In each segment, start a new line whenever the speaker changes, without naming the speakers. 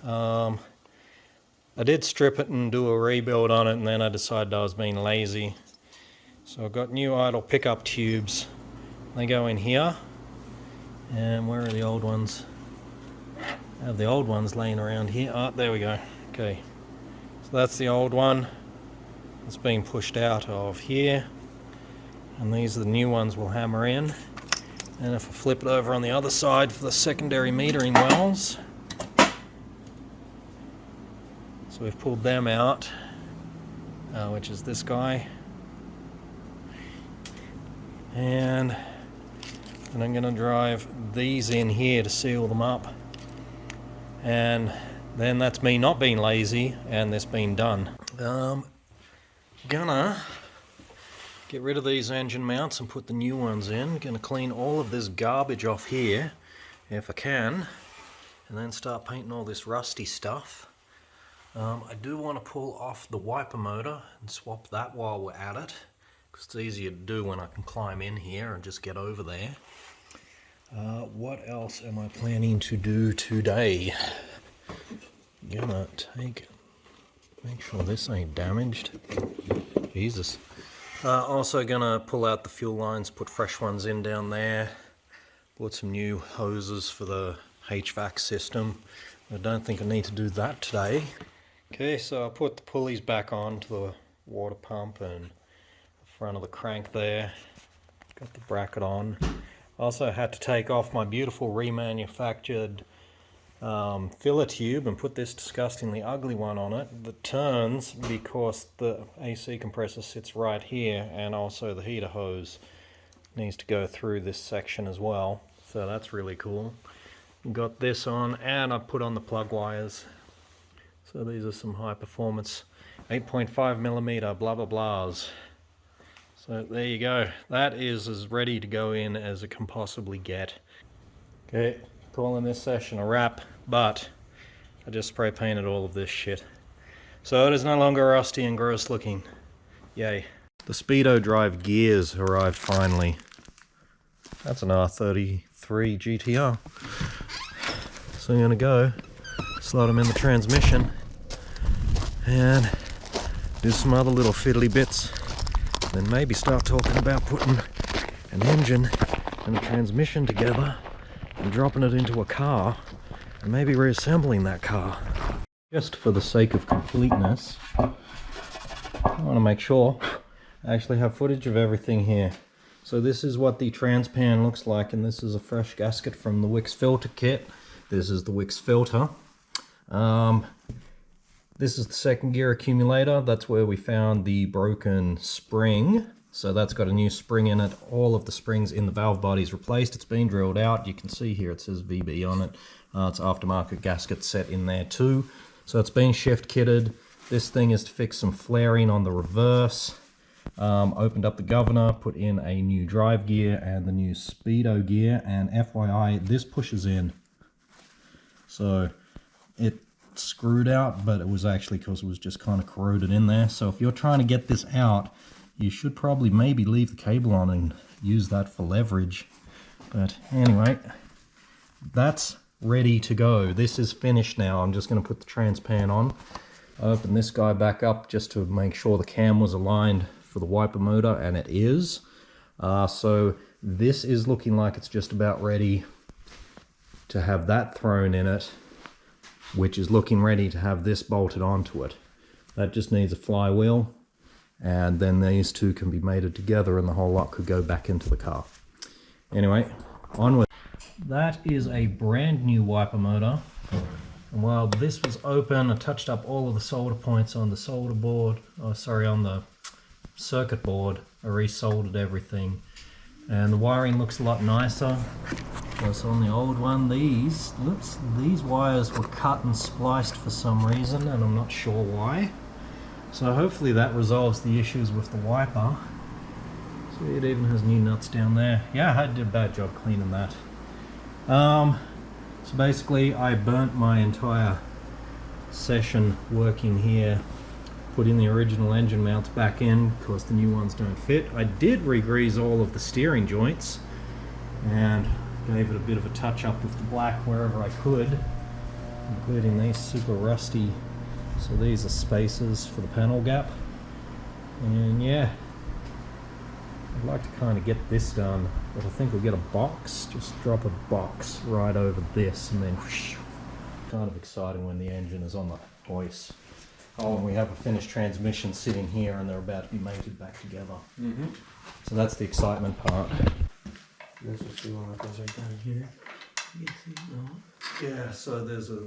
I did strip it and do a rebuild on it, and then I decided I was being lazy. So I've got new idle pickup tubes. They go in here. And where are the old ones? I have the old ones laying around here. Oh, there we go. Okay. So that's the old one. It's being pushed out of here. And these are the new ones we'll hammer in. And if I flip it over on the other side for the secondary metering wells. So we've pulled them out, which is this guy. And I'm going to drive these in here to seal them up. And then that's me not being lazy and this being done. Gonna get rid of these engine mounts and put the new ones in. Gonna clean all of this garbage off here if I can, and then start painting all this rusty stuff. I do want to pull off the wiper motor and swap that while we're at it, because it's easier to do when I can climb in here and just get over there. What else am I planning to do today? Gonna make sure this ain't damaged. Jesus. Also gonna pull out the fuel lines, put fresh ones in down there, put some new hoses for the HVAC system. I don't think I need to do that today. Okay, so I put the pulleys back on to the water pump and the front of the crank there. Got the bracket on. Also had to take off my beautiful remanufactured filler tube and put this disgustingly ugly one on it that turns because the AC compressor sits right here, and also the heater hose needs to go through this section as well. So that's really cool. Got this on, and I put on the plug wires. So these are some high performance 8.5mm blah blah blahs. So there you go. That is as ready to go in as it can possibly get. Okay, calling this session a wrap, but I just spray painted all of this shit. So it is no longer rusty and gross looking. Yay. The Speedo Drive gears arrived finally. That's an R33 GTR. So I'm gonna go slot them in the transmission and do some other little fiddly bits. Then maybe start talking about putting an engine and a transmission together and dropping it into a car and maybe reassembling that car. Just for the sake of completeness, I want to make sure I actually have footage of everything here. So this is what the transpan looks like, and this is a fresh gasket from the Wix filter kit. This is the Wix filter. This is the second gear accumulator. That's where we found the broken spring. So that's got a new spring in it. All of the springs in the valve body is replaced. It's been drilled out. You can see here it says VB on it. It's aftermarket gasket set in there too. So it's been shift kitted. This thing is to fix some flaring on the reverse. Opened up the governor, put in a new drive gear and the new Speedo gear, and FYI, this pushes in. So it screwed out, but it was actually because it was just kind of corroded in there. So if you're trying to get this out, you should probably maybe leave the cable on and use that for leverage. But anyway, that's ready to go. This is finished now. I'm just going to put the transpan on. I opened this guy back up just to make sure the cam was aligned for the wiper motor, and it is. So this is looking like it's just about ready to have that thrown in it, which is looking ready to have this bolted onto it. That just needs a flywheel, and then these two can be mated together and the whole lot could go back into the car. Anyway, onward. That is a brand new wiper motor. And while this was open, I touched up all of the solder points on the solder board, on the circuit board. I resoldered everything, and the wiring looks a lot nicer. So on the old one, these wires were cut and spliced for some reason, and I'm not sure why. So hopefully that resolves the issues with the wiper. See, it even has new nuts down there. Yeah, I did a bad job cleaning that. So basically I burnt my entire session working here, putting the original engine mounts back in because the new ones don't fit. I did re-grease all of the steering joints and gave it a bit of a touch up with the black wherever I could. including these super rusty. So these are spacers for the panel gap. And yeah, I'd like to kind of get this done, but I think we'll get a box, just drop a box right over this, and then whoosh. Kind of exciting when the engine is on the hoist. Oh, and we have a finished transmission sitting here and they're about to be mated back together. So that's the excitement part.
This is the one that goes right down here. You can see, no?
Yeah, so there's a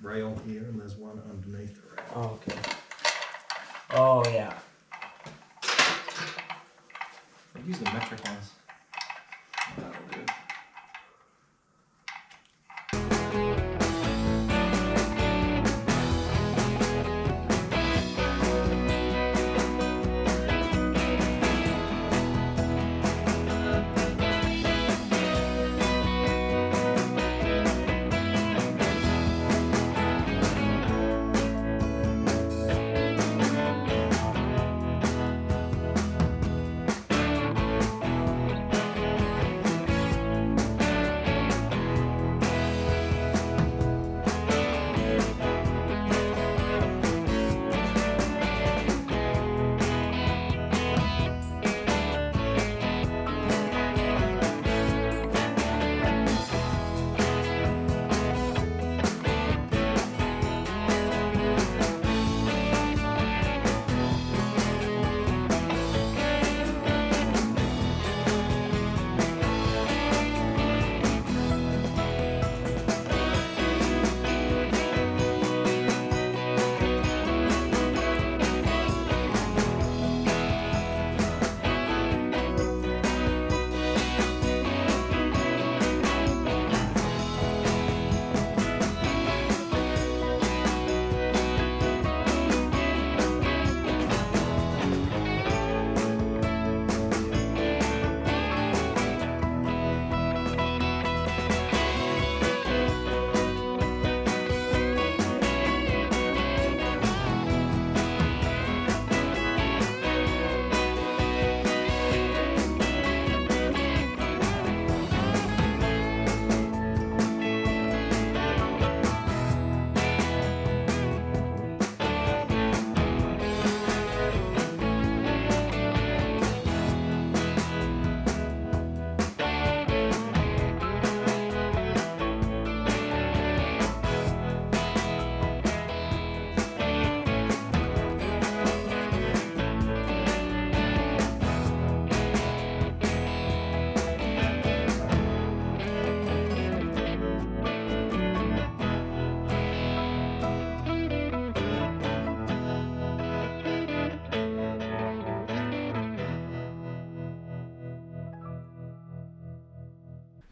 rail here and there's one underneath the rail.
Oh, okay. Oh, yeah.
Use the metric ones. That'll do.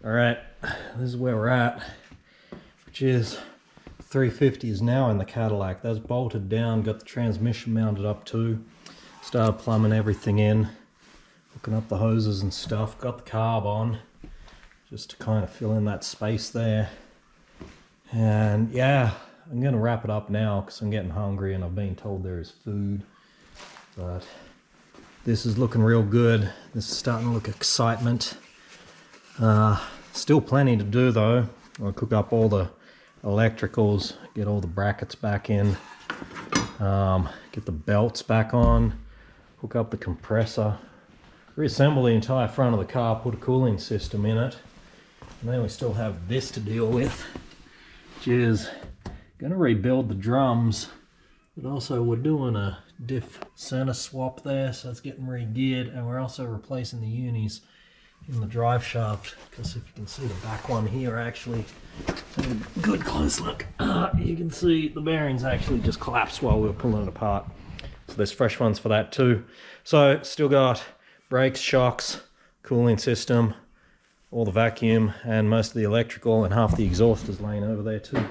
All right, this is where we're at, which is 350 is now in the Cadillac. That's bolted down, got the transmission mounted up too. Started plumbing everything in, hooking up the hoses and stuff. Got the carb on, just to kind of fill in that space there. And yeah, I'm gonna wrap it up now because I'm getting hungry and I've been told there is food. But this is looking real good. This is starting to look excitement. Still plenty to do though. I'll cook up all the electricals, get all the brackets back in, get the belts back on, hook up the compressor, reassemble the entire front of the car, put a cooling system in it, and then we still have this to deal with, which is going to rebuild the drums, but also we're doing a diff center swap there, so it's getting re-geared, and we're also replacing the unis in the drive shaft, because if you can see the back one here, actually, a good close look, you can see the bearings actually just collapsed while we were pulling it apart. So there's fresh ones for that too. So still got brakes, shocks, cooling system, all the vacuum, and most of the electrical, and half the exhaust is laying over there too.